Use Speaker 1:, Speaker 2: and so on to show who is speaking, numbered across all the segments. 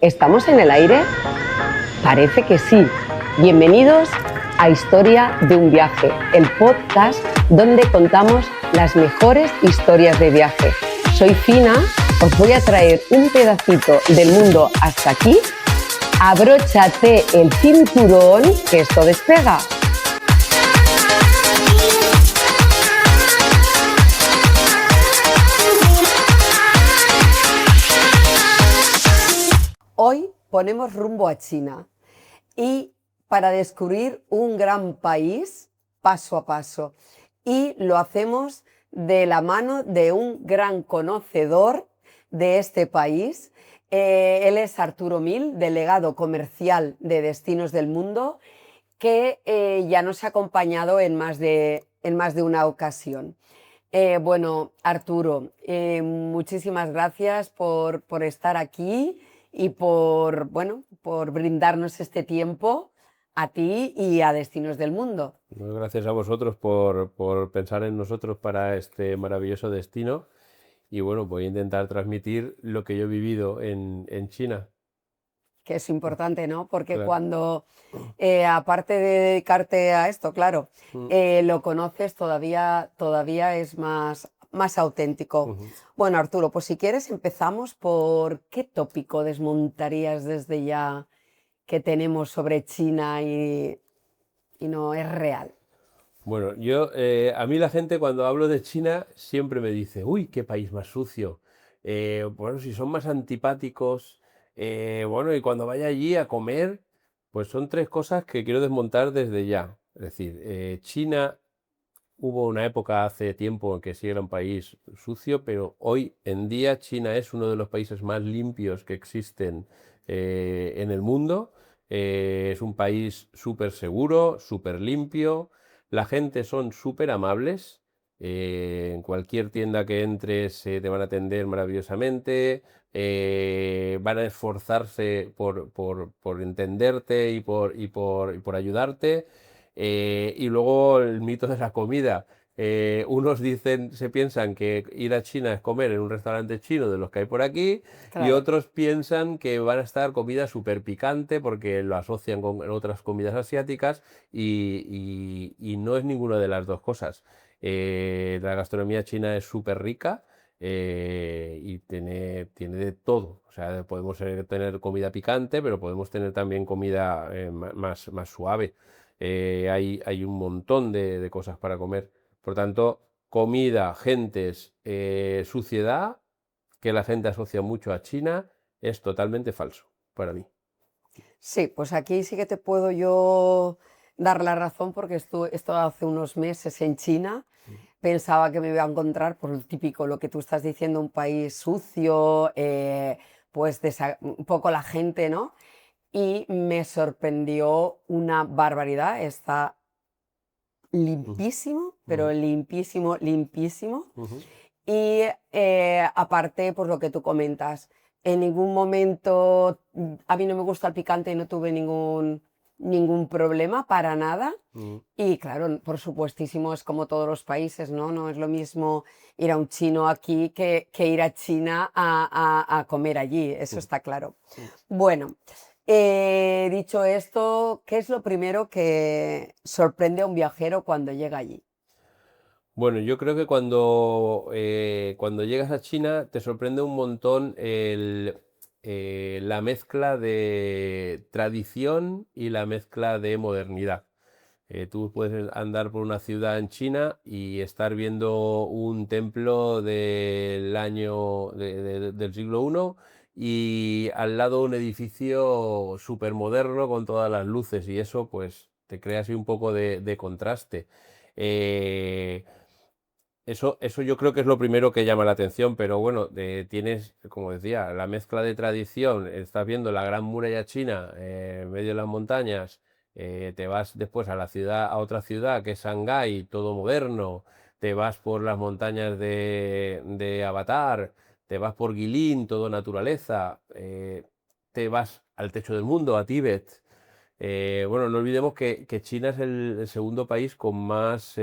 Speaker 1: ¿Estamos en el aire? Parece que sí. Bienvenidos a Historia de un viaje, el podcast donde contamos las mejores historias de viaje. Soy Fina, os voy a traer un pedacito del mundo hasta aquí. Abróchate el cinturón, que esto despega. Hoy ponemos rumbo a China y para descubrir un gran país paso a paso. Y lo hacemos de la mano de un gran conocedor de este país. Él es Arturo Mil, delegado comercial de Destinos del Mundo, que ya nos ha acompañado en más de una ocasión. Bueno, Arturo, muchísimas gracias por estar aquí y por brindarnos este tiempo a ti y a Destinos del Mundo.
Speaker 2: Gracias a vosotros por pensar en nosotros para este maravilloso destino. Y bueno, voy a intentar transmitir lo que yo he vivido en China.
Speaker 1: Que es importante, ¿no? Porque
Speaker 2: Claro.
Speaker 1: cuando, aparte de dedicarte a esto, claro,
Speaker 2: Mm.
Speaker 1: lo conoces, todavía es más auténtico.
Speaker 2: Ujú.
Speaker 1: Bueno, Arturo, pues si quieres empezamos por qué tópico desmontarías desde ya que tenemos sobre China y no es real.
Speaker 2: Bueno, a mí la gente cuando hablo de China siempre me dice, uy, qué país más sucio. Bueno, si son más antipáticos, bueno, y cuando vaya allí a comer, pues son tres cosas que quiero desmontar desde ya. Es decir, China. Hubo una época hace tiempo en que sí era un país sucio, pero hoy en día China es uno de los países más limpios que existen en el mundo. Es un país súper seguro, súper limpio. La gente son súper amables. En cualquier tienda que entres te van a atender maravillosamente. Van a esforzarse por entenderte y por ayudarte. Y luego el mito de la comida. Unos se piensan que ir a China es comer en un restaurante chino de los que hay por aquí, y
Speaker 1: Claro.
Speaker 2: otros piensan que van a estar comida súper picante porque lo asocian con otras comidas asiáticas y no es ninguna de las dos cosas. La gastronomía china es súper rica. Y tiene de todo. O sea, podemos tener comida picante, pero podemos tener también comida más suave. Hay un montón de cosas para comer. Por tanto, comida, gentes, suciedad, que la gente asocia mucho a China, es totalmente falso para mí.
Speaker 1: Sí, pues aquí sí que te puedo yo dar la razón porque estuve hace unos meses en China. Pensaba que me iba a encontrar, por el típico, lo que tú estás diciendo, un país sucio, pues un poco la gente, ¿no? Y me sorprendió una barbaridad. Está
Speaker 2: Ujú,
Speaker 1: limpísimo, pero
Speaker 2: ujú,
Speaker 1: limpísimo, limpísimo.
Speaker 2: ujú,
Speaker 1: Y aparte, pues lo que tú comentas, en ningún momento, a mí no me gusta el picante y no tuve ningún problema para nada.
Speaker 2: ujú.
Speaker 1: Y claro, por supuestísimo, es como todos los países, ¿no? No es lo mismo ir a un chino aquí que ir a China a comer allí, eso
Speaker 2: Ujú,
Speaker 1: está claro.
Speaker 2: ujú.
Speaker 1: Bueno, dicho esto, ¿qué es lo primero que sorprende a un viajero cuando llega allí?
Speaker 2: Bueno, yo creo que cuando llegas a China te sorprende un montón la mezcla de tradición y la mezcla de modernidad. Tú puedes andar por una ciudad en China y estar viendo un templo del siglo I y al lado un edificio súper moderno con todas las luces, y eso pues te crea así un poco de contraste. Eh, eso yo creo que es lo primero que llama la atención, pero bueno, tienes, como decía, la mezcla de tradición. Estás viendo la Gran Muralla China en medio de las montañas. Te vas después a la ciudad, a otra ciudad que es Shanghái, todo moderno. Te vas por las montañas de Avatar. Te vas por Guilin, todo naturaleza. Te vas al techo del mundo, a Tíbet. Bueno, no olvidemos que China es el segundo país con más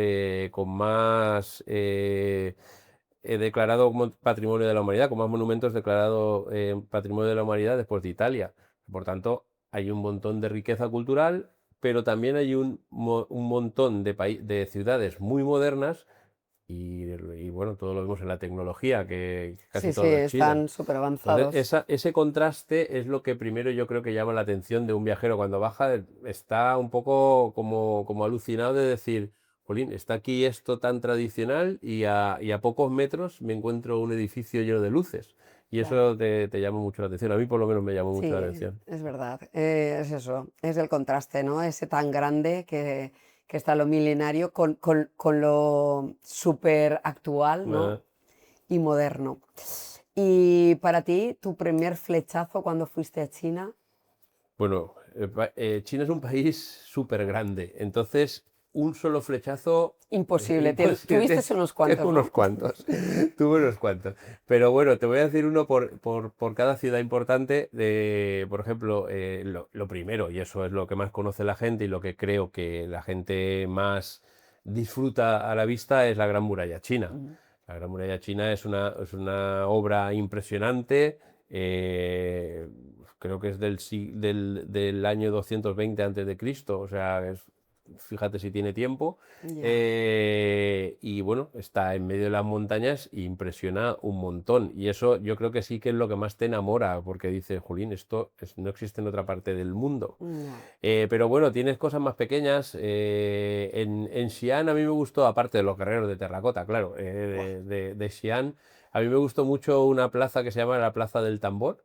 Speaker 2: declarado como Patrimonio de la Humanidad, con más monumentos declarados Patrimonio de la Humanidad después de Italia. Por tanto, hay un montón de riqueza cultural, pero también hay un montón de ciudades muy modernas y bueno, todo lo vemos en la tecnología, que casi
Speaker 1: Sí, sí,
Speaker 2: todo es China.
Speaker 1: están súper
Speaker 2: Entonces,
Speaker 1: avanzados.
Speaker 2: ese contraste es lo que primero yo creo que llama la atención de un viajero cuando baja, está un poco como alucinado de decir, Jolín, está aquí esto tan tradicional y a pocos metros me encuentro un edificio lleno de luces. Y
Speaker 1: Claro.
Speaker 2: eso te llama mucho la atención. A mí por lo menos me llamó mucho la
Speaker 1: Sí,
Speaker 2: atención.
Speaker 1: es verdad. Es eso, es el contraste, ¿no? Ese tan grande que está lo milenario con lo súper actual, ¿no?
Speaker 2: Ah,
Speaker 1: Y moderno. Y para ti, tu primer flechazo cuando fuiste a China,
Speaker 2: Bueno, China es un país súper grande, entonces un solo flechazo
Speaker 1: imposible. Tuviste
Speaker 2: imposible.
Speaker 1: unos
Speaker 2: Tengo
Speaker 1: cuantos,
Speaker 2: unos
Speaker 1: ¿no?
Speaker 2: cuantos, tuve unos cuantos. Pero bueno, te voy a decir uno por cada ciudad importante. Por ejemplo, lo primero, y eso es lo que más conoce la gente y lo que creo que la gente más disfruta a la vista, es la Gran Muralla China.
Speaker 1: Mm.
Speaker 2: La Gran Muralla China es una obra impresionante. Creo que es del año 220 antes de Cristo, o sea, fíjate si tiene tiempo.
Speaker 1: Ya.
Speaker 2: Y bueno, está en medio de las montañas e impresiona un montón. Y eso yo creo que sí que es lo que más te enamora, porque dices, Julín, no existe en otra parte del mundo.
Speaker 1: Ya.
Speaker 2: Pero bueno, tienes cosas más pequeñas. En Xi'an a mí me gustó, aparte de los guerreros de terracota, claro,
Speaker 1: Buah.
Speaker 2: de Xi'an, a mí me gustó mucho una plaza que se llama la Plaza del Tambor,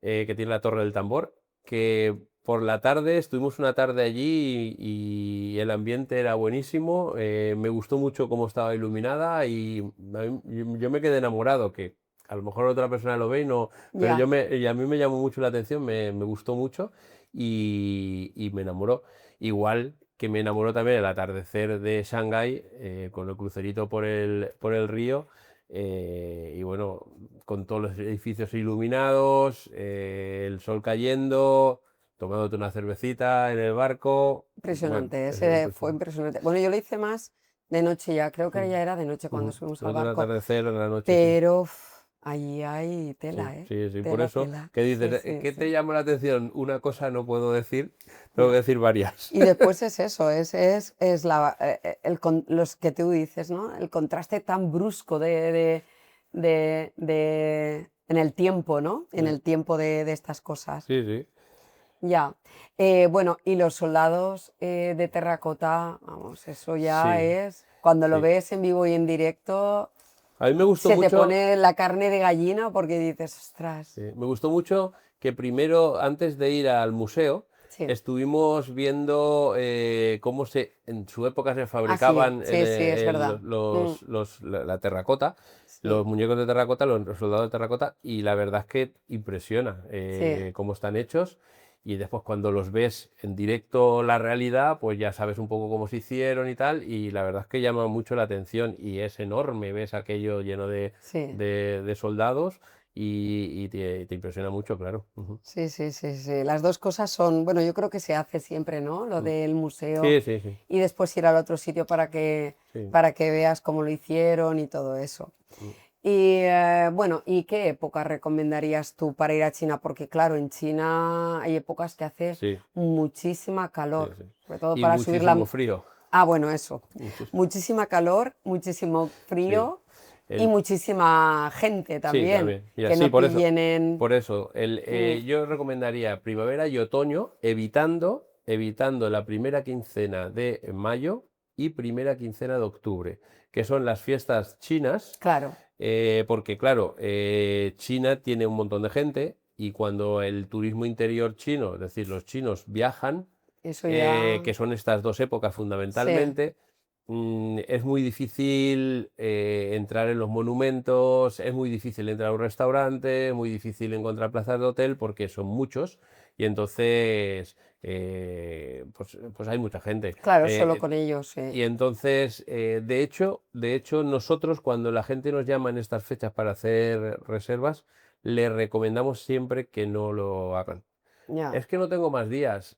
Speaker 2: que tiene la Torre del Tambor, que por la tarde estuvimos una tarde allí y el ambiente era buenísimo. Me gustó mucho cómo estaba iluminada y yo me quedé enamorado, que a lo mejor otra persona lo ve y no, pero
Speaker 1: Ya.
Speaker 2: y a mí me llamó mucho la atención, me gustó mucho y me enamoró. Igual que me enamoró también el atardecer de Shanghái, con el crucerito por el río. Y bueno, con todos los edificios iluminados, el sol cayendo, tomándote una cervecita en el barco. Bueno,
Speaker 1: Impresionante,
Speaker 2: eso es
Speaker 1: ese fue
Speaker 2: impresionante.
Speaker 1: impresionante. Bueno, yo lo hice más de noche ya, creo que
Speaker 2: Mm,
Speaker 1: ya era de noche cuando
Speaker 2: ujú.
Speaker 1: subimos al
Speaker 2: Nosotros el
Speaker 1: barco,
Speaker 2: atardecer en la noche, sí.
Speaker 1: pero allí hay
Speaker 2: Sí,
Speaker 1: tela, ¿eh?
Speaker 2: sí, sí. Por
Speaker 1: Tela,
Speaker 2: eso,
Speaker 1: tela.
Speaker 2: ¿qué
Speaker 1: Sí,
Speaker 2: dices?
Speaker 1: sí,
Speaker 2: ¿Qué
Speaker 1: sí.
Speaker 2: te llama la atención? Una cosa no puedo decir, tengo que
Speaker 1: No.
Speaker 2: decir varias.
Speaker 1: Y después es eso, es los que tú dices, ¿no? El contraste tan brusco en el tiempo, ¿no? En el tiempo de estas cosas.
Speaker 2: Sí, sí.
Speaker 1: Ya. Bueno, y los soldados de terracota, vamos, eso ya
Speaker 2: Sí,
Speaker 1: es, cuando lo
Speaker 2: sí.
Speaker 1: ves en vivo y en directo,
Speaker 2: A mí me gustó
Speaker 1: se te
Speaker 2: mucho.
Speaker 1: pone la carne de gallina porque dices, ostras,
Speaker 2: Me gustó mucho que primero, antes de ir al museo,
Speaker 1: sí.
Speaker 2: estuvimos viendo cómo en su época se
Speaker 1: Ah, sí,
Speaker 2: fabricaban
Speaker 1: sí, sí, es verdad. Mm,
Speaker 2: la terracota, los
Speaker 1: sí,
Speaker 2: muñecos de terracota, los soldados de terracota, y la verdad es que impresiona
Speaker 1: sí.
Speaker 2: cómo están hechos. Y después cuando los ves en directo la realidad, pues ya sabes un poco cómo se hicieron y tal, y la verdad es que llama mucho la atención y es enorme, ves aquello lleno de,
Speaker 1: Sí,
Speaker 2: de de soldados y te impresiona mucho, claro. Ujú.
Speaker 1: sí, sí, sí, sí. Las dos cosas son, bueno, yo creo que se hace siempre, ¿no? Lo
Speaker 2: Mm.
Speaker 1: del museo
Speaker 2: Sí, sí, sí,
Speaker 1: y después ir al otro sitio
Speaker 2: sí.
Speaker 1: para que veas cómo lo hicieron y todo eso.
Speaker 2: Mm.
Speaker 1: Y bueno, ¿y qué época recomendarías tú para ir a China? Porque claro, en China hay épocas que hace
Speaker 2: Sí,
Speaker 1: muchísima
Speaker 2: sí,
Speaker 1: calor,
Speaker 2: sí.
Speaker 1: sobre todo
Speaker 2: Y
Speaker 1: para subir
Speaker 2: muchísimo
Speaker 1: la...
Speaker 2: frío.
Speaker 1: Ah, bueno, eso.
Speaker 2: Muchísimo.
Speaker 1: Muchísima calor, muchísimo
Speaker 2: Sí.
Speaker 1: frío y
Speaker 2: El,
Speaker 1: muchísima gente
Speaker 2: sí,
Speaker 1: también,
Speaker 2: también. Y
Speaker 1: que
Speaker 2: así,
Speaker 1: no
Speaker 2: por eso.
Speaker 1: pillen en...
Speaker 2: Por eso.
Speaker 1: Mm,
Speaker 2: Yo recomendaría primavera y otoño, evitando la primera quincena de mayo y primera quincena de octubre, que son las fiestas chinas.
Speaker 1: claro,
Speaker 2: Porque claro, China tiene un montón de gente y cuando el turismo interior chino, es decir, los chinos viajan,
Speaker 1: eso ya...
Speaker 2: que son estas dos épocas
Speaker 1: Sí,
Speaker 2: fundamentalmente, es muy difícil entrar en los monumentos, es muy difícil entrar a un restaurante, es muy difícil encontrar plazas de hotel porque son muchos y entonces pues hay mucha gente.
Speaker 1: claro, solo con ellos, sí.
Speaker 2: Y entonces, de hecho, nosotros cuando la gente nos llama en estas fechas para hacer reservas, le recomendamos siempre que no lo hagan.
Speaker 1: Ya,
Speaker 2: Es que no tengo más días.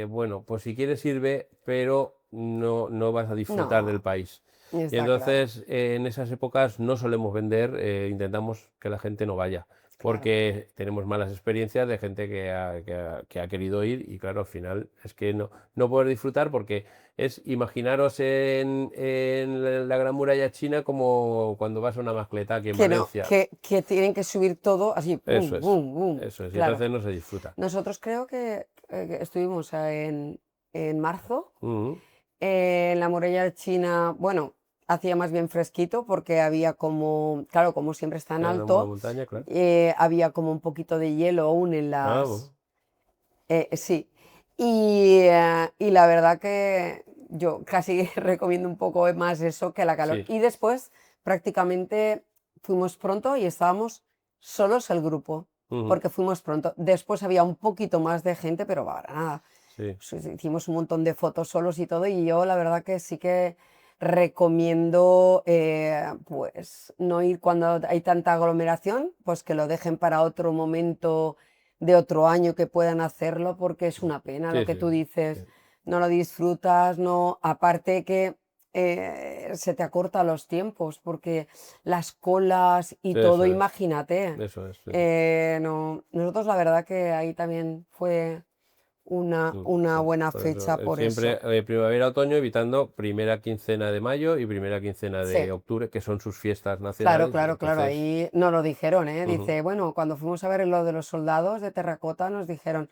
Speaker 2: Bueno, pues si quieres sirve, pero no vas a disfrutar del
Speaker 1: no,
Speaker 2: país. Y
Speaker 1: Está claro,
Speaker 2: entonces en esas épocas no solemos vender, intentamos que la gente no vaya,
Speaker 1: claro.
Speaker 2: porque tenemos malas experiencias de gente que ha querido ir y claro, al final es que no poder disfrutar porque es imaginaros en la Gran Muralla China como cuando vas a una mascleta aquí en
Speaker 1: Que no,
Speaker 2: Valencia.
Speaker 1: que tienen que subir todo así,
Speaker 2: Eso
Speaker 1: bum,
Speaker 2: es,
Speaker 1: bum, bum.
Speaker 2: eso es, y
Speaker 1: Claro.
Speaker 2: entonces no se disfruta.
Speaker 1: Nosotros creo que estuvimos en marzo
Speaker 2: Ujú.
Speaker 1: en la muralla china, bueno, hacía más bien fresquito porque había como, claro, como siempre está en
Speaker 2: Era una
Speaker 1: alto,
Speaker 2: montaña, claro.
Speaker 1: había como un poquito de hielo aún en
Speaker 2: Ah, bueno.
Speaker 1: las... sí, y la verdad que yo casi recomiendo un poco más eso que la calor.
Speaker 2: Sí.
Speaker 1: Y después prácticamente fuimos pronto y estábamos solos el grupo,
Speaker 2: Ujú.
Speaker 1: porque fuimos pronto. Después había un poquito más de gente, pero para nada.
Speaker 2: Sí.
Speaker 1: Pues hicimos un montón de fotos solos y todo, y yo la verdad que sí que recomiendo pues no ir cuando hay tanta aglomeración, pues que lo dejen para otro momento de otro año que puedan hacerlo, porque es una pena lo
Speaker 2: Sí,
Speaker 1: que
Speaker 2: sí,
Speaker 1: tú dices,
Speaker 2: sí.
Speaker 1: no lo disfrutas, no, aparte que se te acorta los tiempos, porque las colas y todo,
Speaker 2: Eso es,
Speaker 1: imagínate.
Speaker 2: eso es. Sí.
Speaker 1: No, nosotros la verdad que ahí también fue una
Speaker 2: Sí.
Speaker 1: buena
Speaker 2: Por eso,
Speaker 1: fecha por
Speaker 2: siempre
Speaker 1: eso.
Speaker 2: primavera, otoño, evitando primera quincena de mayo y primera quincena
Speaker 1: Sí,
Speaker 2: de octubre, que son sus fiestas
Speaker 1: claro,
Speaker 2: nacionales, y
Speaker 1: claro, claro,
Speaker 2: entonces,
Speaker 1: ahí nos lo dijeron, ¿eh?
Speaker 2: ujú,
Speaker 1: Dice, bueno, cuando fuimos a ver lo de los soldados de terracota, nos dijeron,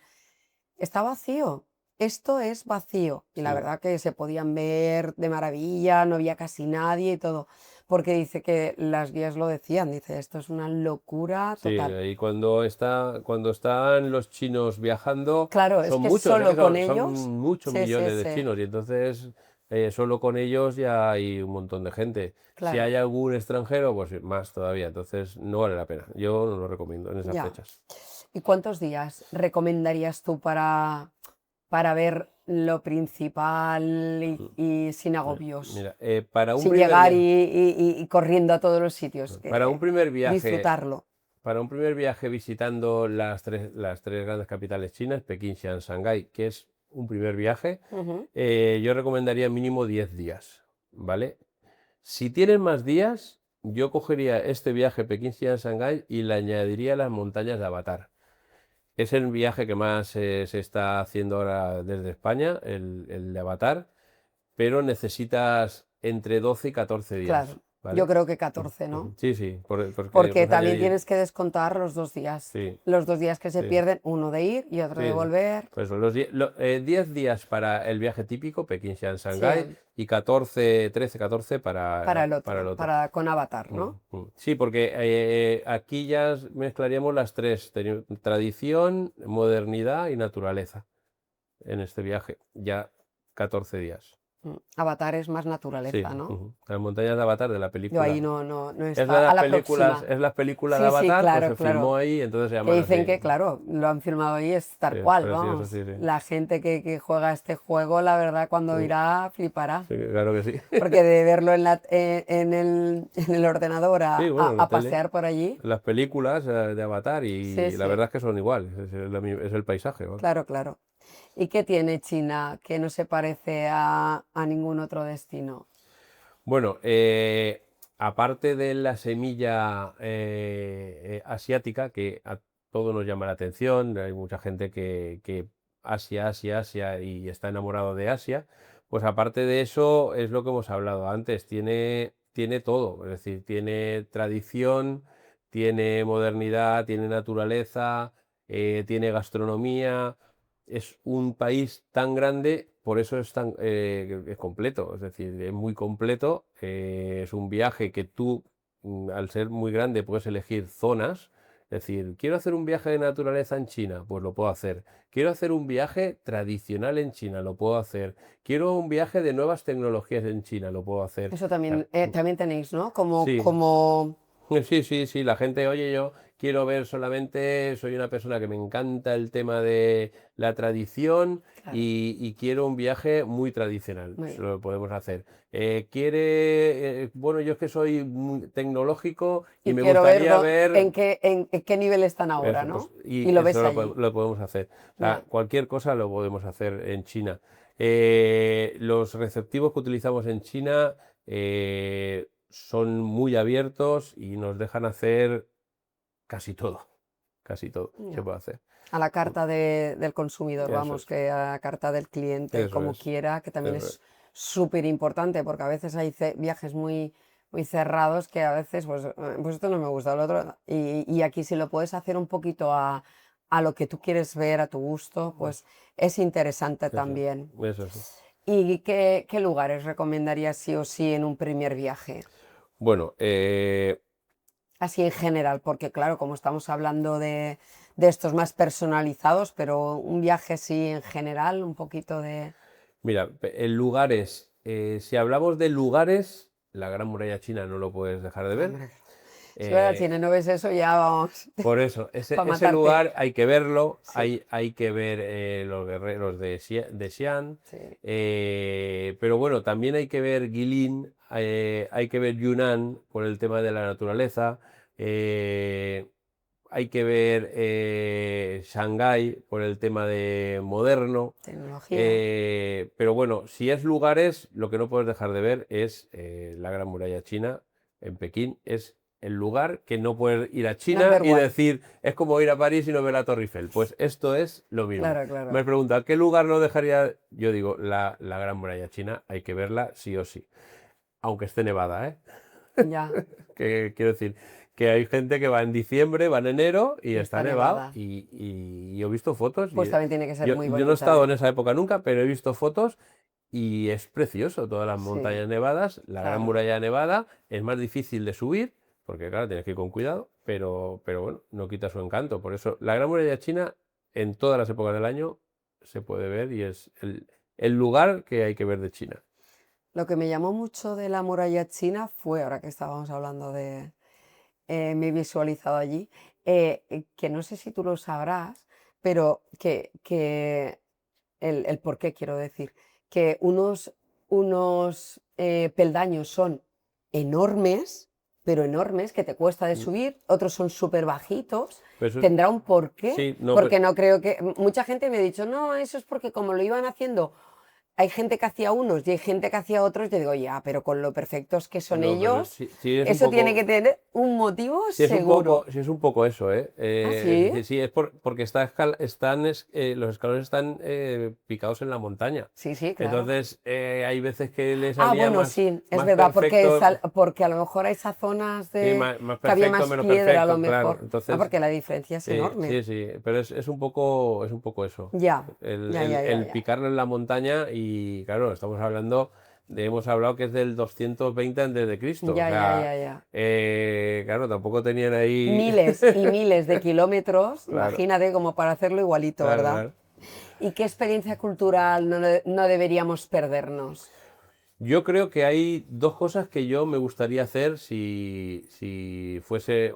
Speaker 1: está vacío, esto es vacío. Y la
Speaker 2: sí,
Speaker 1: verdad que se podían ver de maravilla, no había casi nadie y todo, porque dice que las guías lo decían, dice, esto es una locura
Speaker 2: sí,
Speaker 1: total.
Speaker 2: y cuando están los chinos viajando,
Speaker 1: Claro, es
Speaker 2: son
Speaker 1: que
Speaker 2: muchos,
Speaker 1: solo con
Speaker 2: son
Speaker 1: ellos,
Speaker 2: muchos
Speaker 1: sí, sí,
Speaker 2: millones de
Speaker 1: sí,
Speaker 2: chinos, y entonces solo con ellos ya hay un montón de gente. Si
Speaker 1: claro,
Speaker 2: hay algún extranjero, pues más todavía, entonces no vale la pena. Yo no lo recomiendo en esas
Speaker 1: ya.
Speaker 2: fechas.
Speaker 1: ¿Y cuántos días recomendarías tú para ver lo principal y sin agobios?
Speaker 2: Mira, para un
Speaker 1: Sin
Speaker 2: primer
Speaker 1: llegar
Speaker 2: viaje.
Speaker 1: y corriendo a todos los sitios,
Speaker 2: Para un
Speaker 1: que
Speaker 2: primer viaje,
Speaker 1: disfrutarlo.
Speaker 2: para un primer viaje visitando las tres grandes capitales chinas, Pekín, Xi'an, Shanghái, que es un primer viaje,
Speaker 1: Ujú.
Speaker 2: yo recomendaría mínimo 10 días, ¿vale? Si tienen más días, yo cogería este viaje Pekín, Xi'an, Shanghái y le añadiría las montañas de Avatar. Es el viaje que más se está haciendo ahora desde España, el de Avatar, pero necesitas entre 12 y 14 días,
Speaker 1: Claro, yo
Speaker 2: ¿vale?
Speaker 1: creo que 14, ¿no?
Speaker 2: Sí, sí, porque
Speaker 1: Porque
Speaker 2: pues
Speaker 1: también
Speaker 2: añadir,
Speaker 1: tienes que descontar los 2 días.
Speaker 2: sí,
Speaker 1: Los 2 días que se
Speaker 2: sí,
Speaker 1: pierden, uno de ir y otro de
Speaker 2: sí, sí.
Speaker 1: volver.
Speaker 2: Pues 10 días para el viaje típico, Pekín, Xi'an,
Speaker 1: Sí,
Speaker 2: Shanghái, y 14, 13, 14
Speaker 1: para el
Speaker 2: para el
Speaker 1: otro,
Speaker 2: otro.
Speaker 1: con Avatar, ¿no?
Speaker 2: Sí, porque aquí ya mezclaríamos las tres, tradición, modernidad y naturaleza en este viaje, ya 14 días.
Speaker 1: Avatar es más
Speaker 2: Sí,
Speaker 1: naturaleza, ¿no?
Speaker 2: Las montañas de Avatar de la
Speaker 1: Yo ahí
Speaker 2: película.
Speaker 1: no
Speaker 2: Es
Speaker 1: está.
Speaker 2: de
Speaker 1: A
Speaker 2: las
Speaker 1: la
Speaker 2: películas,
Speaker 1: próxima.
Speaker 2: es la película de
Speaker 1: Sí, sí,
Speaker 2: Avatar, pues
Speaker 1: claro,
Speaker 2: se filmó
Speaker 1: claro.
Speaker 2: ahí, entonces se
Speaker 1: Que
Speaker 2: llaman
Speaker 1: dicen
Speaker 2: así.
Speaker 1: que, claro, lo han filmado ahí, es
Speaker 2: Sí,
Speaker 1: tal
Speaker 2: es
Speaker 1: cual,
Speaker 2: precioso,
Speaker 1: vamos.
Speaker 2: sí, sí.
Speaker 1: La gente que juega este juego, la verdad, cuando
Speaker 2: Mm,
Speaker 1: irá, flipará.
Speaker 2: sí, claro que sí.
Speaker 1: Porque de verlo en el ordenador
Speaker 2: Sí, bueno, en la
Speaker 1: a
Speaker 2: tele,
Speaker 1: pasear por allí,
Speaker 2: las películas de Avatar
Speaker 1: sí,
Speaker 2: y la
Speaker 1: sí,
Speaker 2: verdad es que son iguales, es el paisaje, ¿vale?
Speaker 1: claro, claro. ¿Y qué tiene China que no se parece a ningún otro destino?
Speaker 2: Bueno, aparte de la semilla asiática, que a todos nos llama la atención, hay mucha gente que Asia, Asia, Asia y está enamorado de Asia, pues aparte de eso es lo que hemos hablado antes, tiene todo, es decir, tiene tradición, tiene modernidad, tiene naturaleza, tiene gastronomía, es un país tan grande, por eso es tan es completo, es decir, es muy completo, es un viaje que tú, al ser muy grande, puedes elegir zonas, es decir, quiero hacer un viaje de naturaleza en China, pues lo puedo hacer. Quiero hacer un viaje tradicional en China, lo puedo hacer. Quiero un viaje de nuevas tecnologías en China, lo puedo hacer.
Speaker 1: Eso
Speaker 2: O sea,
Speaker 1: también tenéis, ¿no? Como,
Speaker 2: sí,
Speaker 1: como,
Speaker 2: sí, sí, sí, la gente, oye, yo quiero ver solamente, soy una persona que me encanta el tema de la tradición
Speaker 1: claro,
Speaker 2: y quiero un viaje muy tradicional,
Speaker 1: muy
Speaker 2: eso
Speaker 1: bien.
Speaker 2: lo podemos hacer. Bueno, yo es que soy muy tecnológico y
Speaker 1: Y
Speaker 2: me
Speaker 1: quiero ver
Speaker 2: gustaría ver
Speaker 1: en qué nivel están ahora,
Speaker 2: eso, pues,
Speaker 1: ¿no? Y
Speaker 2: y
Speaker 1: lo
Speaker 2: eso
Speaker 1: ves allí.
Speaker 2: lo podemos hacer. O sea,
Speaker 1: Ya.
Speaker 2: cualquier cosa lo podemos hacer en China. Los receptivos que utilizamos en China son muy abiertos y nos dejan hacer casi todo se
Speaker 1: Ya.
Speaker 2: puede hacer.
Speaker 1: A la carta del consumidor,
Speaker 2: Eso
Speaker 1: vamos,
Speaker 2: es,
Speaker 1: que a la carta del cliente, como
Speaker 2: eso es,
Speaker 1: quiera, que también
Speaker 2: eso es.
Speaker 1: es súper importante, porque a veces hay viajes muy cerrados que a veces, pues esto no me gusta, lo otro, y aquí si lo puedes hacer un poquito a lo que tú quieres ver, a tu gusto, pues es interesante también.
Speaker 2: Eso sí.
Speaker 1: ¿Y qué lugares recomendarías sí o sí en un primer viaje?
Speaker 2: Bueno,
Speaker 1: Así en general, porque claro, como estamos hablando de estos más personalizados, pero un viaje sí en general, un poquito de...
Speaker 2: mira, en lugares, si hablamos de lugares, la Gran Muralla China no lo puedes dejar de ver.
Speaker 1: Hombre, si ahora
Speaker 2: Eh,
Speaker 1: tiene, no ves eso, ya vamos,
Speaker 2: por eso,
Speaker 1: para
Speaker 2: ese
Speaker 1: matarte.
Speaker 2: lugar hay que verlo,
Speaker 1: Sí,
Speaker 2: hay que ver los guerreros de Xi'an,
Speaker 1: sí.
Speaker 2: pero bueno, también hay que ver Guilin, hay que ver Yunnan por el tema de la naturaleza, eh, hay que ver Shanghái por el tema de moderno.
Speaker 1: Tecnología.
Speaker 2: Pero bueno, si es lugares, lo que no puedes dejar de ver es la Gran Muralla China en Pekín. Es el lugar que no puedes ir a China
Speaker 1: Number
Speaker 2: y
Speaker 1: one.
Speaker 2: decir, es como ir a París y no ver la Torre Eiffel. Pues esto es lo mismo.
Speaker 1: Claro, claro.
Speaker 2: Me has preguntado, ¿qué lugar no dejaría? Yo digo, la Gran Muralla China, hay que verla sí o sí. Aunque esté nevada, ¿eh?
Speaker 1: Ya,
Speaker 2: Que quiero decir, que hay gente que va en diciembre, va en enero y
Speaker 1: y
Speaker 2: está
Speaker 1: está
Speaker 2: nevado.
Speaker 1: nevada.
Speaker 2: Y yo he visto fotos.
Speaker 1: Pues también tiene que ser muy
Speaker 2: Yo no he
Speaker 1: bonita,
Speaker 2: estado en
Speaker 1: ¿eh?
Speaker 2: esa época nunca, pero he visto fotos y es precioso. Todas las
Speaker 1: Sí,
Speaker 2: montañas nevadas, la Gran
Speaker 1: claro.
Speaker 2: Muralla Nevada es más difícil de subir, porque claro, tienes que ir con cuidado, pero bueno, no quita su encanto. Por eso, la Gran Muralla China, en todas las épocas del año, se puede ver y es el lugar que hay que ver de China.
Speaker 1: Lo que me llamó mucho de la muralla china fue, ahora que estábamos hablando de, me he visualizado allí, que no sé si tú lo sabrás, pero que el por qué quiero decir, que unos peldaños son enormes, pero enormes, que te cuesta de
Speaker 2: Mm.
Speaker 1: subir, otros son súper bajitos.
Speaker 2: Pero eso-
Speaker 1: ¿Tendrá un porqué?
Speaker 2: sí, no,
Speaker 1: Porque no creo que... Mucha gente me ha dicho, no, eso es porque como lo iban haciendo, hay gente que hacía unos y hay gente que hacía otros, yo digo, ya, pero con lo perfectos que son
Speaker 2: no, pero
Speaker 1: ellos,
Speaker 2: sí es un
Speaker 1: eso tiene que
Speaker 2: poco.
Speaker 1: tener un motivo seguro.
Speaker 2: Sí es un poco eso, ¿eh?
Speaker 1: ¿Ah,
Speaker 2: Es
Speaker 1: sí?
Speaker 2: decir, sí, es porque los escalones están picados en la montaña.
Speaker 1: Sí, sí, claro.
Speaker 2: Entonces, hay veces que le
Speaker 1: Ah,
Speaker 2: salía
Speaker 1: bueno, sí, es
Speaker 2: más
Speaker 1: verdad, porque,
Speaker 2: perfecto,
Speaker 1: porque a lo mejor hay esas zonas
Speaker 2: sí,
Speaker 1: de
Speaker 2: más
Speaker 1: que había
Speaker 2: perfecto,
Speaker 1: más
Speaker 2: menos
Speaker 1: piedra a lo
Speaker 2: perfecto, claro.
Speaker 1: mejor. Ah,
Speaker 2: Entonces,
Speaker 1: porque la diferencia es
Speaker 2: sí,
Speaker 1: enorme.
Speaker 2: sí, sí, pero es un poco eso.
Speaker 1: Ya, ya, ya, ya,
Speaker 2: El
Speaker 1: ya.
Speaker 2: picarlo en la montaña y, claro, hemos hablado que es del 220 antes de Cristo. O
Speaker 1: Ya, ya,
Speaker 2: sea,
Speaker 1: ya, ya.
Speaker 2: claro, tampoco tenían ahí.
Speaker 1: Miles y miles de kilómetros,
Speaker 2: Claro,
Speaker 1: imagínate como para hacerlo igualito,
Speaker 2: claro,
Speaker 1: ¿verdad?
Speaker 2: claro.
Speaker 1: ¿Y qué experiencia cultural no deberíamos perdernos?
Speaker 2: Yo creo que hay dos cosas que yo me gustaría hacer si fuese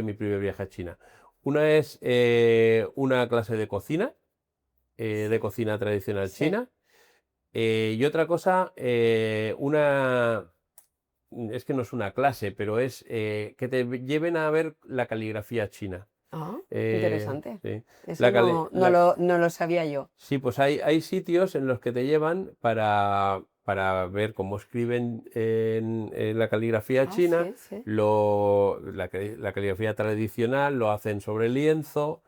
Speaker 2: mi primer viaje a China. Una es una clase de cocina tradicional
Speaker 1: Sí.
Speaker 2: china. Y otra cosa, es que no es una clase, pero es que te lleven a ver la caligrafía china.
Speaker 1: Ah,
Speaker 2: Eh,
Speaker 1: interesante.
Speaker 2: sí.
Speaker 1: Eso
Speaker 2: La cali- la-
Speaker 1: no lo sabía yo.
Speaker 2: Sí, pues hay sitios en los que te llevan para ver cómo escriben en la caligrafía
Speaker 1: Ah,
Speaker 2: china,
Speaker 1: sí, sí.
Speaker 2: la caligrafía tradicional, lo hacen sobre lienzo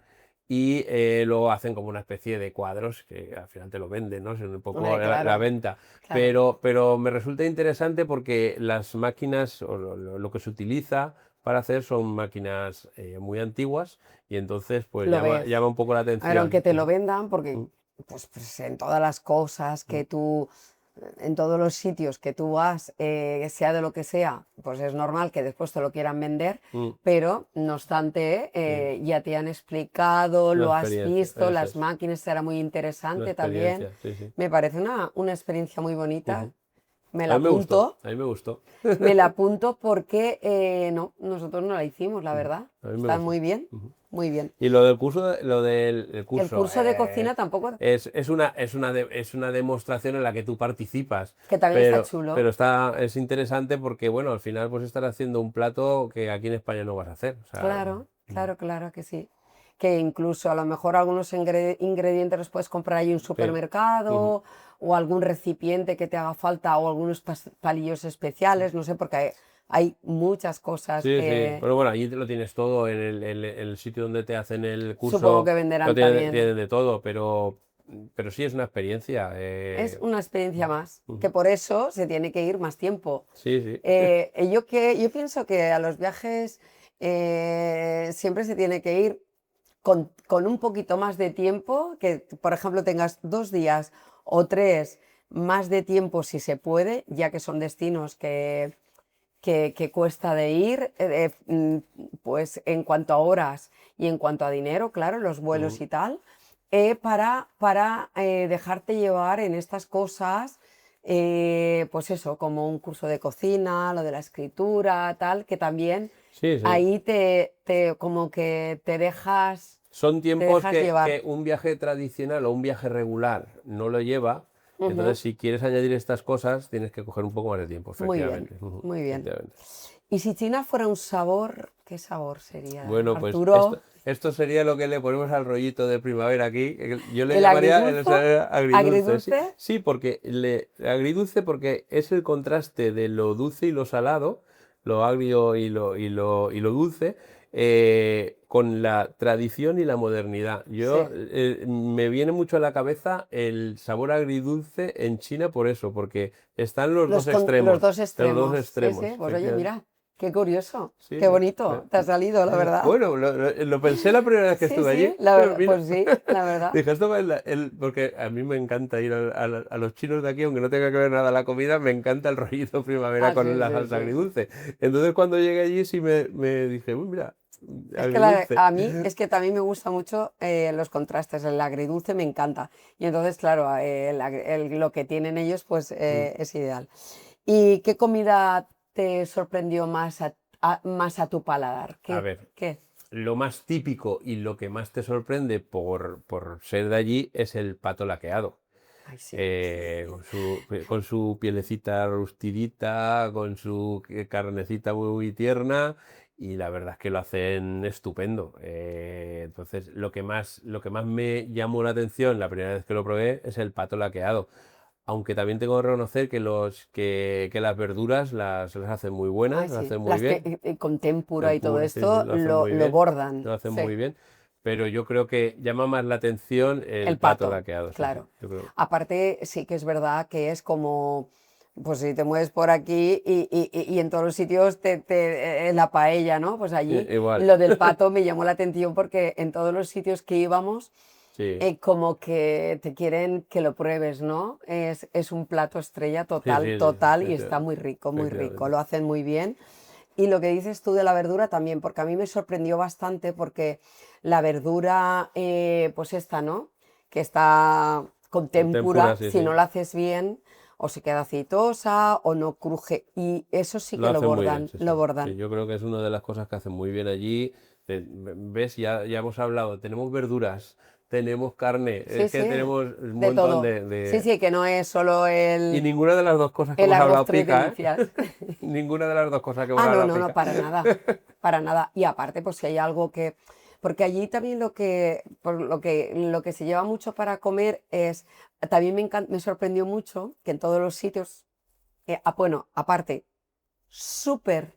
Speaker 2: y luego hacen como una especie de cuadros que al final te lo venden, ¿no? Es un poco
Speaker 1: Hombre,
Speaker 2: la
Speaker 1: claro,
Speaker 2: venta.
Speaker 1: claro.
Speaker 2: Pero me resulta interesante porque las máquinas o lo que se utiliza para hacer son máquinas muy antiguas y entonces pues
Speaker 1: Lo ves.
Speaker 2: llama un poco la
Speaker 1: A ver, aunque
Speaker 2: atención.
Speaker 1: te lo vendan, porque
Speaker 2: Mm,
Speaker 1: pues en todas las cosas
Speaker 2: mm,
Speaker 1: que tú, en todos los sitios que tú vas, sea de lo que sea, pues es normal que después te lo quieran vender,
Speaker 2: mm,
Speaker 1: pero no obstante,
Speaker 2: sí.
Speaker 1: ya te han explicado,
Speaker 2: Una
Speaker 1: lo has
Speaker 2: experiencia,
Speaker 1: visto,
Speaker 2: eso
Speaker 1: las
Speaker 2: es.
Speaker 1: máquinas será muy
Speaker 2: Una
Speaker 1: interesante también.
Speaker 2: experiencia, sí, sí.
Speaker 1: Me parece una experiencia muy bonita.
Speaker 2: Ujú.
Speaker 1: Me
Speaker 2: A
Speaker 1: la
Speaker 2: mí me gustó,
Speaker 1: apunto.
Speaker 2: a mí me gustó.
Speaker 1: Me la apunto porque no, nosotros no la hicimos, la
Speaker 2: Ujú.
Speaker 1: verdad.
Speaker 2: A mí me
Speaker 1: Está
Speaker 2: gustó.
Speaker 1: muy bien,
Speaker 2: Ujú.
Speaker 1: muy bien.
Speaker 2: Y lo del curso, lo del el
Speaker 1: El
Speaker 2: curso,
Speaker 1: curso de cocina tampoco,
Speaker 2: es una demostración en la que tú participas,
Speaker 1: que también está chulo.
Speaker 2: pero es interesante porque, bueno, al final pues estar haciendo un plato que aquí en España no vas a hacer. O sea,
Speaker 1: Claro, claro, claro que sí. que incluso a lo mejor algunos ingredientes los puedes comprar ahí en un
Speaker 2: Sí.
Speaker 1: supermercado, o algún recipiente que te haga falta, o algunos palillos especiales, no sé, porque hay muchas cosas
Speaker 2: Sí, sí.
Speaker 1: que
Speaker 2: Pero bueno, allí te lo tienes todo en el sitio donde te hacen el
Speaker 1: supongo que
Speaker 2: curso, lo
Speaker 1: venderán
Speaker 2: tienen,
Speaker 1: también.
Speaker 2: tienen de todo, pero sí es una experiencia.
Speaker 1: Es una experiencia más,
Speaker 2: Ujú.
Speaker 1: que por eso se tiene que ir más tiempo.
Speaker 2: Sí, sí.
Speaker 1: Yo pienso que a los viajes siempre se tiene que ir con un poquito más de tiempo, que por ejemplo tengas 2 días o 3 más de tiempo si se puede, ya que son destinos que cuesta de ir, pues en cuanto a horas y en cuanto a dinero, claro, los vuelos
Speaker 2: Ujú.
Speaker 1: y tal, para dejarte llevar en estas cosas, pues eso, como un curso de cocina, lo de la escritura, tal, que también
Speaker 2: Sí, sí.
Speaker 1: ahí como que
Speaker 2: Son
Speaker 1: te
Speaker 2: tiempos
Speaker 1: dejas
Speaker 2: que
Speaker 1: llevar.
Speaker 2: un viaje tradicional o un viaje regular no lo lleva. Entonces,
Speaker 1: Ujú.
Speaker 2: si quieres añadir estas cosas, tienes que coger un poco más de tiempo,
Speaker 1: Muy bien,
Speaker 2: efectivamente. Ujú,
Speaker 1: muy bien.
Speaker 2: efectivamente.
Speaker 1: Y si China fuera un sabor, ¿qué sabor sería,
Speaker 2: Bueno, pues
Speaker 1: Arturo?
Speaker 2: esto sería lo que le ponemos al rollito de primavera aquí. Yo le
Speaker 1: ¿El
Speaker 2: llamaría el
Speaker 1: agridulce?
Speaker 2: agridulce. Sí,
Speaker 1: ¿Agridulce?
Speaker 2: sí, porque agridulce porque es el contraste de lo dulce y lo salado, lo agrio y lo dulce, con la tradición y la modernidad.
Speaker 1: Sí,
Speaker 2: Me viene mucho a la cabeza el sabor agridulce en China por eso, porque están los dos
Speaker 1: los
Speaker 2: extremos,
Speaker 1: dos
Speaker 2: los dos
Speaker 1: extremos. Sí,
Speaker 2: extremos,
Speaker 1: sí. Pues oye,
Speaker 2: efectivamente.
Speaker 1: mira, qué curioso,
Speaker 2: Sí,
Speaker 1: qué bonito, te ha salido, la verdad.
Speaker 2: bueno, lo pensé la primera vez que
Speaker 1: Sí,
Speaker 2: estuve
Speaker 1: sí,
Speaker 2: allí,
Speaker 1: la
Speaker 2: pero
Speaker 1: verdad,
Speaker 2: mira,
Speaker 1: pues sí, la verdad.
Speaker 2: dije esto porque a mí me encanta ir a los chinos de aquí, aunque no tenga que ver nada la comida, me encanta el rollito primavera
Speaker 1: Ah,
Speaker 2: con
Speaker 1: sí,
Speaker 2: la
Speaker 1: sí,
Speaker 2: salsa
Speaker 1: sí.
Speaker 2: agridulce. Entonces cuando llegué allí sí me dije, uy, mira,
Speaker 1: Es que
Speaker 2: agridulce.
Speaker 1: a mí es que también me gusta mucho los contrastes, el agridulce me encanta. Y entonces, claro, lo que tienen ellos, pues
Speaker 2: Mm.
Speaker 1: es ideal. ¿Y qué comida te sorprendió más a tu paladar?
Speaker 2: A
Speaker 1: ¿Qué?
Speaker 2: ver,
Speaker 1: ¿Qué?
Speaker 2: lo más típico y lo que más te sorprende por ser de allí es el pato laqueado.
Speaker 1: Ay, sí, sí,
Speaker 2: Con su pielecita rustidita, con su carnecita muy tierna y la verdad es que lo hacen estupendo. Entonces, lo que más me llamó la atención la primera vez que lo probé es el pato laqueado. Aunque también tengo que reconocer que las verduras las hacen muy buenas,
Speaker 1: ay,
Speaker 2: las
Speaker 1: sí.
Speaker 2: hacen muy
Speaker 1: Las
Speaker 2: bien.
Speaker 1: que con tempura y todo
Speaker 2: Tempura, sí, sí,
Speaker 1: esto
Speaker 2: lo hacen
Speaker 1: lo,
Speaker 2: muy
Speaker 1: lo
Speaker 2: bien,
Speaker 1: bordan.
Speaker 2: lo hacen
Speaker 1: Sí.
Speaker 2: muy bien. Pero yo creo que llama más la atención el
Speaker 1: El
Speaker 2: pato
Speaker 1: pato,
Speaker 2: laqueado, sí, sí,
Speaker 1: claro.
Speaker 2: yo creo.
Speaker 1: Aparte, sí que es verdad que es como, pues si te mueves por aquí y en todos los sitios la paella, ¿no? Pues allí
Speaker 2: Igual.
Speaker 1: lo del pato me llamó la atención porque en todos los sitios que íbamos,
Speaker 2: Sí,
Speaker 1: como que te quieren que lo pruebes, ¿no? Es un plato estrella
Speaker 2: sí,
Speaker 1: total,
Speaker 2: sí, sí,
Speaker 1: total y está
Speaker 2: efectivamente.
Speaker 1: muy rico, muy rico.
Speaker 2: Efectivamente.
Speaker 1: Lo hacen muy bien. Y lo que dices tú de la verdura también, porque a mí me sorprendió bastante porque la verdura, pues esta, ¿no? Que está con
Speaker 2: Con tempura,
Speaker 1: tempura,
Speaker 2: sí,
Speaker 1: si
Speaker 2: sí.
Speaker 1: no la haces bien, o se queda aceitosa o no cruje. Y eso sí
Speaker 2: Lo
Speaker 1: que lo
Speaker 2: hacen muy bien,
Speaker 1: bordan,
Speaker 2: sí,
Speaker 1: lo
Speaker 2: sí. Sí,
Speaker 1: bordan.
Speaker 2: yo creo que es una de las cosas que hacen muy bien allí. ¿Ves? Ya hemos hablado, tenemos verduras, tenemos carne,
Speaker 1: Sí,
Speaker 2: es que
Speaker 1: sí,
Speaker 2: tenemos un
Speaker 1: de
Speaker 2: montón
Speaker 1: todo.
Speaker 2: de,
Speaker 1: Sí,
Speaker 2: de-
Speaker 1: sí, que no es solo
Speaker 2: Y
Speaker 1: el,
Speaker 2: ninguna de las dos cosas que
Speaker 1: el
Speaker 2: hemos
Speaker 1: arroz
Speaker 2: hablado
Speaker 1: tres
Speaker 2: pica, ¿eh?
Speaker 1: delicias.
Speaker 2: Ninguna de las dos cosas que hemos
Speaker 1: Ah, no,
Speaker 2: hablado
Speaker 1: no, no,
Speaker 2: pica.
Speaker 1: para nada, para nada. Y aparte, pues si hay algo que, porque allí también lo que se lleva mucho para comer es, también me sorprendió mucho que en todos los sitios, bueno, aparte, súper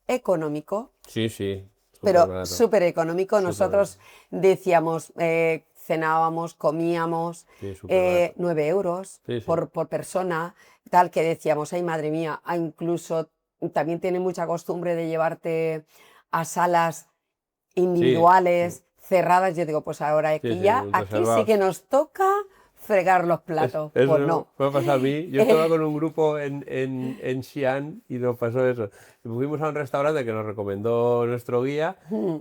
Speaker 1: económico,
Speaker 2: Sí, sí, súper
Speaker 1: pero
Speaker 2: barato,
Speaker 1: súper económico.
Speaker 2: súper barato.
Speaker 1: Nosotros decíamos, cenábamos, comíamos,
Speaker 2: Sí, súper barato.
Speaker 1: 9 euros
Speaker 2: Sí, sí.
Speaker 1: por persona, tal que decíamos, ay madre mía, incluso también tiene mucha costumbre de llevarte a salas
Speaker 2: Sí,
Speaker 1: individuales, cerradas. Yo digo, pues ahora
Speaker 2: sí,
Speaker 1: aquí
Speaker 2: sí,
Speaker 1: ya, aquí sí que
Speaker 2: reservados.
Speaker 1: nos toca fregar los platos. Pues
Speaker 2: Eso
Speaker 1: no.
Speaker 2: me ha pasado a mí. Yo estaba con un grupo en Xi'an y nos pasó eso. Fuimos a un restaurante que nos recomendó nuestro guía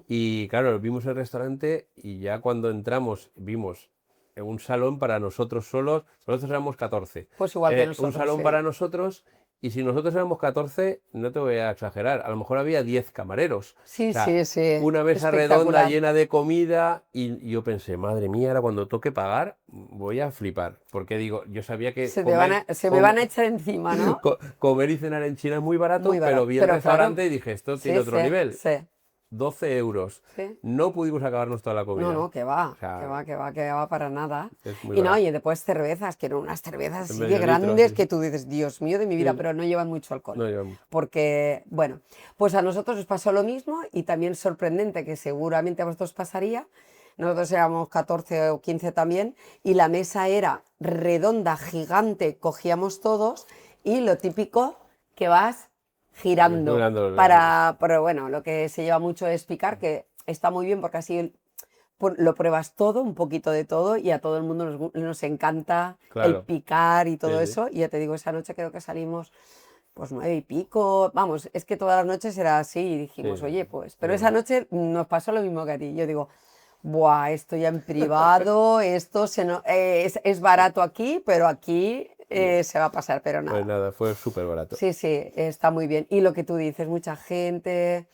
Speaker 2: y claro, vimos el restaurante y ya cuando entramos vimos un salón para nosotros solos. Nosotros éramos 14.
Speaker 1: Pues igual que
Speaker 2: Un
Speaker 1: nosotros,
Speaker 2: salón
Speaker 1: sí.
Speaker 2: para nosotros y si nosotros éramos 14, no te voy a exagerar, a lo mejor había 10 camareros. O
Speaker 1: Sí,
Speaker 2: sea,
Speaker 1: sí, sí.
Speaker 2: una mesa redonda
Speaker 1: Espectacular.
Speaker 2: llena de comida y yo pensé, madre mía, ahora cuando toque pagar voy a flipar, porque digo, yo sabía que
Speaker 1: Se me van a echar encima, ¿no?
Speaker 2: comer y cenar en China es muy
Speaker 1: Muy
Speaker 2: barato, pero
Speaker 1: barato.
Speaker 2: vi el
Speaker 1: Pero claro,
Speaker 2: restaurante y dije, esto tiene
Speaker 1: sí,
Speaker 2: otro
Speaker 1: sí,
Speaker 2: nivel.
Speaker 1: sí.
Speaker 2: 12 euros.
Speaker 1: Sí.
Speaker 2: No pudimos acabarnos toda la comida.
Speaker 1: No, que va,
Speaker 2: O sea,
Speaker 1: que va para nada.
Speaker 2: es muy
Speaker 1: Y no,
Speaker 2: barato.
Speaker 1: y después cervezas, que eran unas cervezas
Speaker 2: De
Speaker 1: así de
Speaker 2: medio litro,
Speaker 1: grandes
Speaker 2: sí,
Speaker 1: que
Speaker 2: sí.
Speaker 1: tú dices, Dios mío de mi vida,
Speaker 2: Sí,
Speaker 1: pero no llevan mucho alcohol.
Speaker 2: no lleva mucho.
Speaker 1: Porque, bueno, pues a nosotros nos pasó lo mismo y también sorprendente que seguramente a vosotros pasaría. Nosotros éramos 14 o 15 también y la mesa era redonda, gigante, cogíamos todos y lo típico que vas girando pero bueno, lo que se lleva mucho es picar, que está muy bien porque así lo pruebas todo, un poquito de todo y a todo el mundo nos encanta el
Speaker 2: Claro,
Speaker 1: picar y todo
Speaker 2: sí, sí.
Speaker 1: eso. Y ya te digo, esa noche creo que salimos pues 9 y pico, vamos, es que todas las noches era así y
Speaker 2: Sí,
Speaker 1: dijimos, oye, pues, pero
Speaker 2: muy
Speaker 1: esa
Speaker 2: bueno.
Speaker 1: noche nos pasó lo mismo que a ti. Yo digo, buah, esto ya en privado, esto es barato aquí, pero aquí se va a pasar, pero
Speaker 2: Pues
Speaker 1: nada.
Speaker 2: nada, fue súper barato.
Speaker 1: Sí, sí, está muy bien. Y lo que tú dices, mucha gente,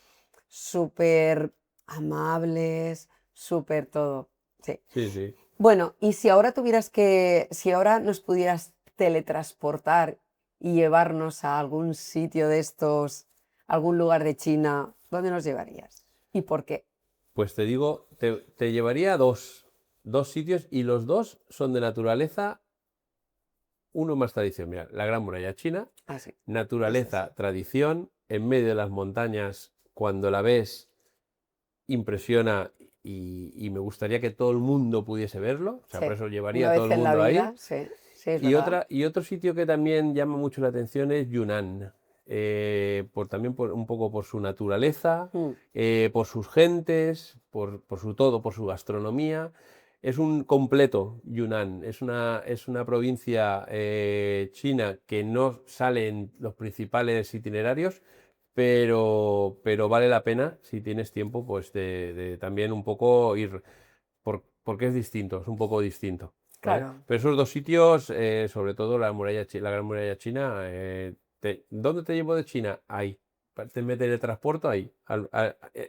Speaker 1: súper amables, súper todo. Sí.
Speaker 2: Sí, sí.
Speaker 1: Bueno, y si ahora nos pudieras teletransportar y llevarnos a algún sitio de estos, algún lugar de China, ¿dónde nos llevarías? ¿Y por qué?
Speaker 2: Pues te digo, te llevaría a dos sitios y los dos son de naturaleza, uno más tradición. Mira, la Gran Muralla China,
Speaker 1: Ah, sí, eso sí.
Speaker 2: naturaleza, tradición, en medio de las montañas, cuando la ves, impresiona y me gustaría que todo el mundo pudiese verlo. O sea, por
Speaker 1: Sí,
Speaker 2: eso llevaría
Speaker 1: una
Speaker 2: a todo
Speaker 1: vez
Speaker 2: el
Speaker 1: en la
Speaker 2: mundo ahí.
Speaker 1: vida, sí, sí, es verdad.
Speaker 2: Y otro sitio que también llama mucho la atención es Yunnan. También un poco por su naturaleza,
Speaker 1: Mm,
Speaker 2: por sus gentes, por su todo, por su gastronomía. Es un completo Yunnan. Es una provincia china que no sale en los principales itinerarios, pero vale la pena, si tienes tiempo, pues de también un poco ir, porque es distinto, es un poco distinto. ¿Vale?
Speaker 1: claro.
Speaker 2: Pero esos dos sitios, sobre todo la Gran Muralla China, ¿dónde te llevo de China? Ahí. Te mete el transporte ahí.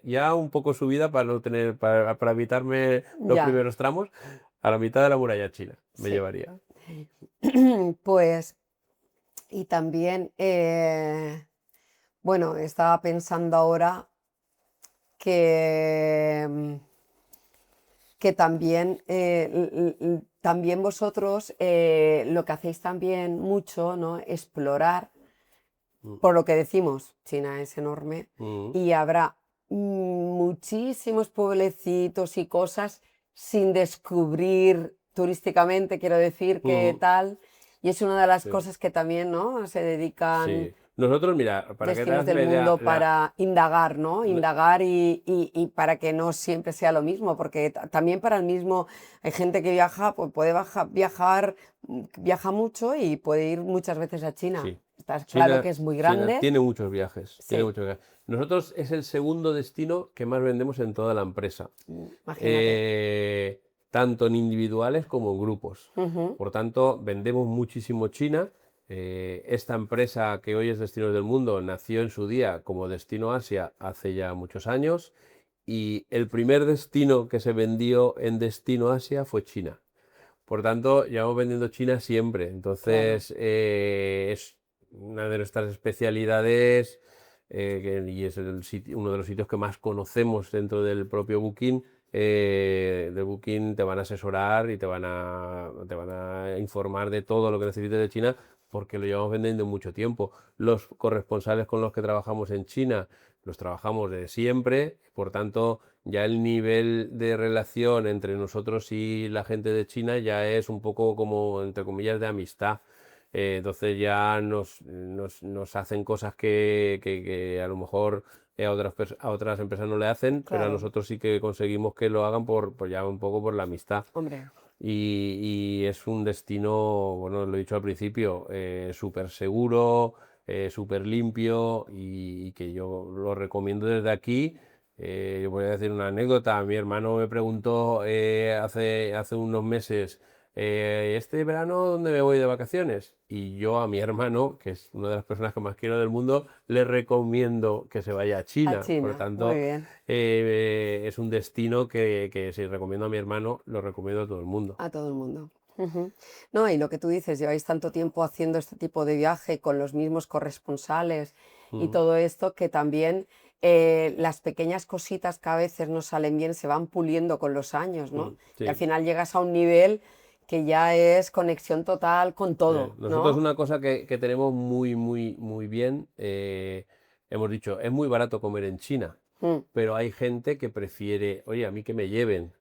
Speaker 2: Ya un poco subida para no tener, para evitarme los
Speaker 1: Ya,
Speaker 2: primeros tramos, a la mitad de la muralla china me
Speaker 1: sí.
Speaker 2: llevaría.
Speaker 1: Pues, y también, bueno, estaba pensando ahora que, que también, también vosotros lo que hacéis también mucho, ¿no? Explorar,
Speaker 2: Mm,
Speaker 1: por lo que decimos, China es enorme
Speaker 2: mm,
Speaker 1: y habrá muchísimos pueblecitos y cosas sin descubrir turísticamente, quiero decir, que
Speaker 2: mm,
Speaker 1: tal. Y es una de las
Speaker 2: sí,
Speaker 1: cosas que también, ¿no? Se dedican
Speaker 2: sí. Nosotros, mira, para que te
Speaker 1: destinos
Speaker 2: hagas
Speaker 1: del
Speaker 2: la idea,
Speaker 1: mundo para indagar, ¿no? Indagar y para que no siempre sea lo mismo, porque también para el mismo, hay gente que viaja, pues puede viajar, viaja mucho y puede ir muchas veces a China.
Speaker 2: sí.
Speaker 1: Está claro que es muy
Speaker 2: China
Speaker 1: grande,
Speaker 2: tiene muchos viajes, tiene
Speaker 1: sí,
Speaker 2: muchos viajes. Nosotros es el segundo destino que más vendemos en toda la empresa,
Speaker 1: imagínate.
Speaker 2: eh, tanto en individuales como en grupos.
Speaker 1: Ujú,
Speaker 2: Por tanto, vendemos muchísimo China. Esta empresa que hoy es Destinos del Mundo nació en su día como Destino Asia hace ya muchos años y el primer destino que se vendió en Destino Asia fue China. Por tanto, llevamos vendiendo China siempre.
Speaker 1: claro,
Speaker 2: Entonces, es una de nuestras especialidades y es uno de los sitios que más conocemos dentro del propio Booking. Del Booking te van a asesorar y te van a informar de todo lo que necesites de China porque lo llevamos vendiendo mucho tiempo. Los corresponsales con los que trabajamos en China los trabajamos de siempre, por tanto ya el nivel de relación entre nosotros y la gente de China ya es un poco como, entre comillas, de amistad. Entonces ya nos hacen cosas que a lo mejor a otras empresas no le hacen, pero a
Speaker 1: claro,
Speaker 2: nosotros sí que conseguimos que lo hagan por ya un poco por la amistad.
Speaker 1: hombre,
Speaker 2: Y es un destino, bueno, lo he dicho al principio, súper seguro, súper limpio y que yo lo recomiendo desde aquí. Yo voy a decir una anécdota. Mi hermano me preguntó hace unos meses, ¿este verano dónde me voy de vacaciones? Y yo a mi hermano, que es una de las personas que más quiero del mundo, le recomiendo que se vaya a
Speaker 1: a
Speaker 2: China. Por
Speaker 1: China, muy
Speaker 2: tanto,
Speaker 1: bien,
Speaker 2: es un destino que si recomiendo a mi hermano, lo recomiendo a todo el mundo.
Speaker 1: a todo el mundo. Ujú. No, y lo que tú dices, lleváis tanto tiempo haciendo este tipo de viaje con los mismos corresponsales y
Speaker 2: Mm,
Speaker 1: todo esto que también las pequeñas cositas que a veces no salen bien se van puliendo con los años, ¿no?
Speaker 2: Sí.
Speaker 1: Y al final llegas a un nivel que ya es conexión total con todo,
Speaker 2: Nosotros
Speaker 1: ¿no?
Speaker 2: una cosa que tenemos muy bien, hemos dicho, es muy barato comer en China,
Speaker 1: Mm,
Speaker 2: pero hay gente que prefiere, oye, a mí que me lleven,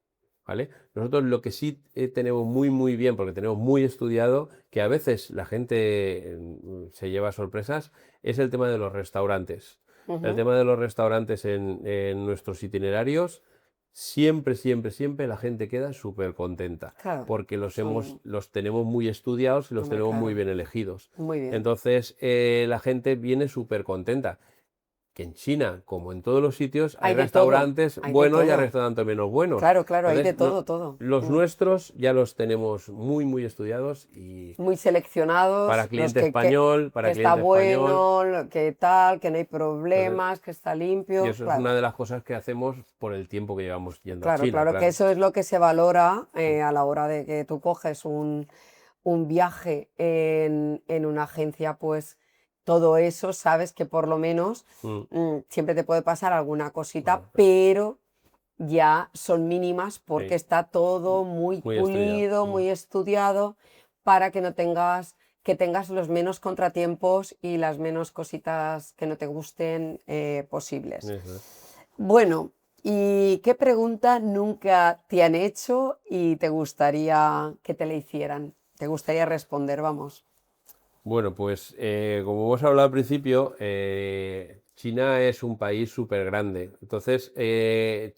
Speaker 2: ¿vale? Nosotros lo que sí tenemos muy bien, porque tenemos muy estudiado, que a veces la gente se lleva sorpresas, es el tema de los restaurantes. El
Speaker 1: ujú.
Speaker 2: tema de los restaurantes en nuestros itinerarios, siempre la gente queda súper contenta,
Speaker 1: Claro,
Speaker 2: porque
Speaker 1: son,
Speaker 2: los tenemos muy estudiados y los
Speaker 1: hombre,
Speaker 2: tenemos muy
Speaker 1: claro,
Speaker 2: bien elegidos.
Speaker 1: muy bien.
Speaker 2: Entonces, la gente viene súper contenta. Que en China, como en todos los sitios, hay
Speaker 1: Hay de todo,
Speaker 2: restaurantes
Speaker 1: hay de
Speaker 2: buenos y hay
Speaker 1: todo.
Speaker 2: restaurantes menos buenos.
Speaker 1: Claro, claro, hay de
Speaker 2: Entonces,
Speaker 1: todo, todo.
Speaker 2: los
Speaker 1: Mm.
Speaker 2: nuestros ya los tenemos muy estudiados y
Speaker 1: Muy seleccionados,
Speaker 2: para cliente español,
Speaker 1: que
Speaker 2: para
Speaker 1: está
Speaker 2: cliente español.
Speaker 1: bueno, que tal, que no hay
Speaker 2: Entonces,
Speaker 1: problemas, que está
Speaker 2: y
Speaker 1: limpio,
Speaker 2: eso es
Speaker 1: claro.
Speaker 2: una de las cosas que hacemos por el tiempo que llevamos yendo a
Speaker 1: Claro,
Speaker 2: China,
Speaker 1: claro, que
Speaker 2: claro.
Speaker 1: eso es lo que se valora
Speaker 2: Mm,
Speaker 1: a la hora de que tú coges un viaje en una agencia, pues todo eso sabes que por lo menos
Speaker 2: mm,
Speaker 1: siempre te puede pasar alguna cosita,
Speaker 2: bueno,
Speaker 1: pero ya son mínimas porque
Speaker 2: sí,
Speaker 1: está todo muy
Speaker 2: muy estudiado.
Speaker 1: pulido, muy estudiado, para que no tengas, que tengas los menos contratiempos y las menos cositas que no te gusten posibles.
Speaker 2: Eso es.
Speaker 1: Bueno, ¿y qué pregunta nunca te han hecho y te gustaría que te la hicieran? ¿Te gustaría responder? Vamos.
Speaker 2: Bueno, pues como hemos hablado al principio, China es un país súper grande. Entonces,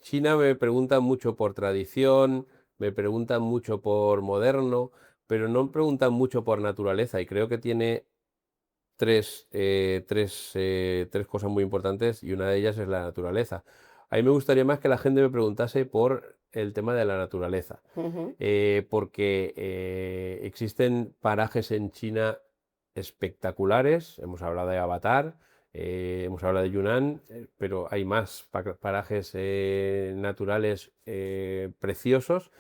Speaker 2: China me preguntan mucho por tradición, me preguntan mucho por moderno, pero no me preguntan mucho por naturaleza. Y creo que tiene tres cosas muy importantes y una de ellas es la naturaleza. A mí me gustaría más que la gente me preguntase por el tema de la naturaleza,
Speaker 1: Ujú.
Speaker 2: porque existen parajes en China espectaculares. Hemos hablado de Avatar, hemos hablado de Yunnan, pero hay más parajes naturales preciosos.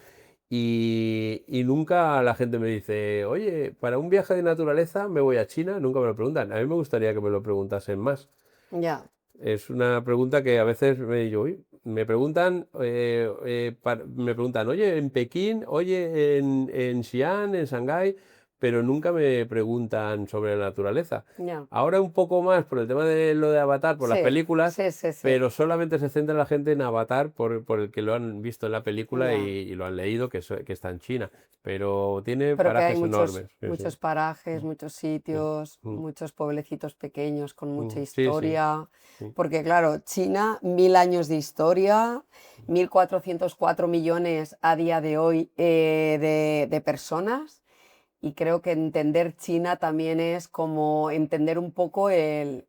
Speaker 2: Y nunca la gente me dice, oye, para un viaje de naturaleza me voy a China, nunca me lo preguntan. A mí me gustaría que me lo preguntasen más.
Speaker 1: Ya,
Speaker 2: Es una pregunta que a veces me digo, "Uy", me preguntan, me preguntan, oye, en Pekín, oye, en Xi'an, en Shanghái, pero nunca me preguntan sobre la naturaleza.
Speaker 1: ya.
Speaker 2: Ahora un poco más por el tema de lo de Avatar, por las
Speaker 1: Sí,
Speaker 2: películas,
Speaker 1: sí, sí, sí.
Speaker 2: pero solamente se centra la gente en Avatar por el que lo han visto en la película
Speaker 1: Ya.
Speaker 2: y lo han leído, que está en China. Pero tiene
Speaker 1: Pero que hay
Speaker 2: parajes
Speaker 1: muchos,
Speaker 2: enormes. Sí, sí.
Speaker 1: muchos parajes, muchos
Speaker 2: Mm,
Speaker 1: sitios,
Speaker 2: mm,
Speaker 1: muchos pueblecitos pequeños con mucha
Speaker 2: sí, sí,
Speaker 1: historia.
Speaker 2: sí.
Speaker 1: Porque claro, China, 1000 años de historia, 1404 millones a día de hoy de personas. Y creo que entender China también es como entender un poco el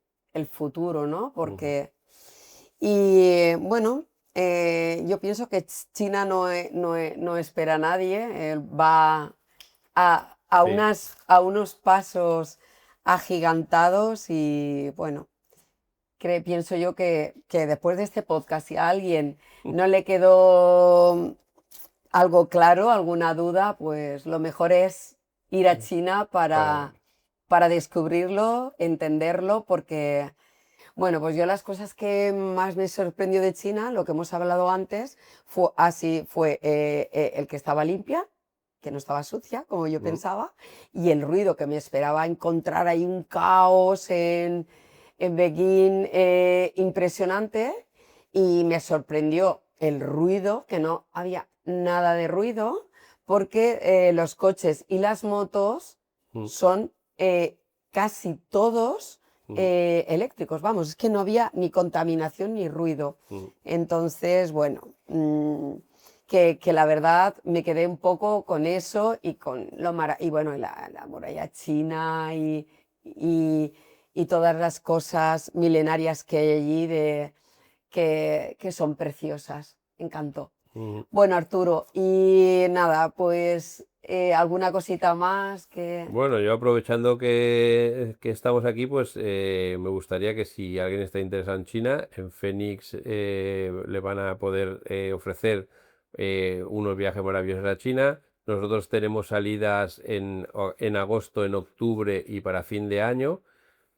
Speaker 1: futuro, ¿no?
Speaker 2: Ujú,
Speaker 1: Porque, y bueno, yo pienso que China no espera a nadie, va
Speaker 2: sí.
Speaker 1: a unos pasos agigantados y bueno, pienso yo que después de este podcast, si a alguien no le quedó algo claro, alguna duda, pues lo mejor es ir a China
Speaker 2: Para,
Speaker 1: para descubrirlo, entenderlo, porque, bueno, pues yo las cosas que más me sorprendió de China, lo que hemos hablado antes, fue el que estaba limpia, que no estaba sucia, como yo
Speaker 2: mm,
Speaker 1: pensaba, y el ruido que me esperaba encontrar ahí un caos en Beijing impresionante, y me sorprendió el ruido, que no había nada de ruido, porque los coches y las motos
Speaker 2: mm,
Speaker 1: son casi todos
Speaker 2: mm,
Speaker 1: eléctricos, vamos, es que no había ni contaminación ni ruido.
Speaker 2: mm.
Speaker 1: Entonces, bueno, que la verdad me quedé un poco con eso y con y bueno, la muralla china y, y todas las cosas milenarias que hay allí que son preciosas. Encantó.
Speaker 2: Ujú.
Speaker 1: Bueno, Arturo, y nada, pues alguna cosita más que...
Speaker 2: Bueno, yo aprovechando que estamos aquí, pues me gustaría que si alguien está interesado en China, en Phoenix le van a poder ofrecer unos viajes maravillosos a China. Nosotros tenemos salidas en agosto, en octubre y para fin de año.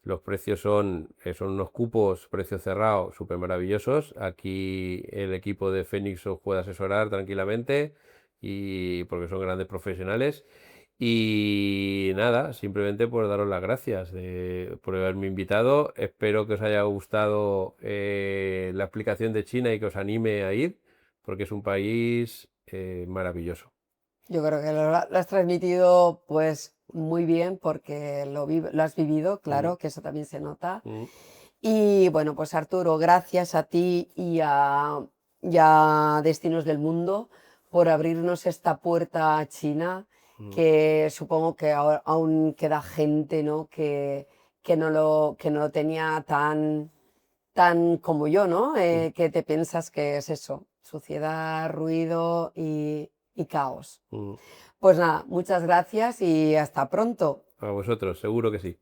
Speaker 2: Los precios son unos cupos, precio cerrado, súper maravillosos. Aquí el equipo de Fénix os puede asesorar tranquilamente y porque son grandes profesionales. Y nada, simplemente por daros las gracias por haberme invitado. Espero que os haya gustado la explicación de China y que os anime a ir, porque es un país maravilloso.
Speaker 1: Yo creo que lo has transmitido pues muy bien porque lo has vivido,
Speaker 2: Mm,
Speaker 1: claro, que eso también se nota.
Speaker 2: mm,
Speaker 1: Y bueno, pues Arturo, gracias a ti y a Destinos del Mundo por abrirnos esta puerta a China,
Speaker 2: mm,
Speaker 1: que supongo que aún queda gente, ¿no? que no lo tenía tan como yo, ¿no?
Speaker 2: mm,
Speaker 1: Que te piensas que es eso, suciedad, ruido y caos.
Speaker 2: mm.
Speaker 1: Pues nada, muchas gracias y hasta pronto.
Speaker 2: A vosotros, seguro que sí.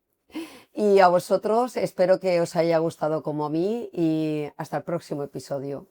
Speaker 1: Y a vosotros espero que os haya gustado como a mí y hasta el próximo episodio.